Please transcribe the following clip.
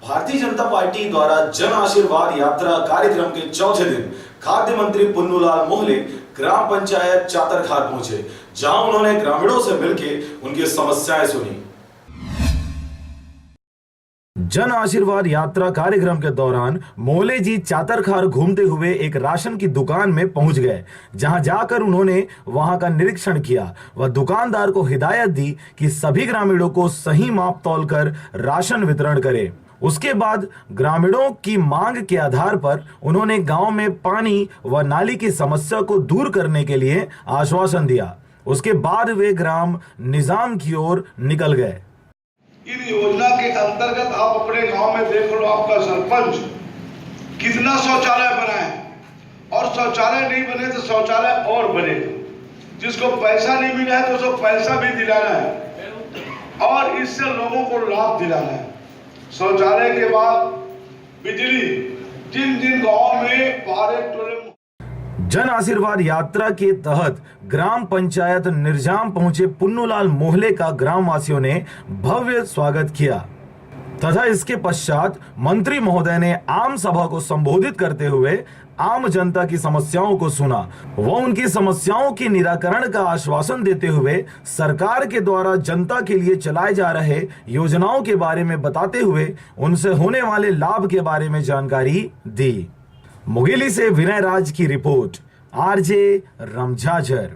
Bharatiya Janata party द्वारा जन आशीर्वाद यात्रा कार्यक्रम के चौथे दिन खाद्य मंत्री पुन्नूलाल मोहले ग्राम पंचायत चातरखार पहुंचे, जहां उन्होंने ग्रामीणों से मिलकर उनकी समस्याएं सुनी। जन आशीर्वाद यात्रा कार्यक्रम के दौरान मोहले जी चातरखार घूमते हुए एक राशन की दुकान में पहुंच गए, जहां जाकर उन्होंने वहां का निरीक्षण किया व दुकानदार को हिदायत दी कि सभी ग्रामीणों को सही माप तौल कर राशन वितरण करें। उसके बाद ग्रामीणों की मांग के आधार पर उन्होंने गांव में पानी व नाली की समस्या को दूर करने के लिए आश्वासन दिया। उसके बाद वे ग्राम निजाम की ओर निकल गए। इन योजना के अंतर्गत आप अपने गांव में देख लो, आपका सरपंच कितना शौचालय बनाए, और शौचालय नहीं बने तो शौचालय और बने। जिसको पैसा नहीं मिला है तो उसको पैसा भी दिलाना है और इससे लोगों को लाभ दिलाना है। शौचालय के बाद बिजली, जिन जिन गाँव में 12 टोले। जन आशीर्वाद यात्रा के तहत ग्राम पंचायत निर्जाम पहुंचे पुन्नूलाल मोहले का ग्रामवासियों ने भव्य स्वागत किया तथा इसके पश्चात मंत्री महोदय ने आम सभा को संबोधित करते हुए आम जनता की समस्याओं को सुना व उनकी समस्याओं के निराकरण का आश्वासन देते हुए सरकार के द्वारा जनता के लिए चलाए जा रहे योजनाओं के बारे में बताते हुए उनसे होने वाले लाभ के बारे में जानकारी दी। मुगेली से विनय राज की रिपोर्ट, आरजे रमझाझर।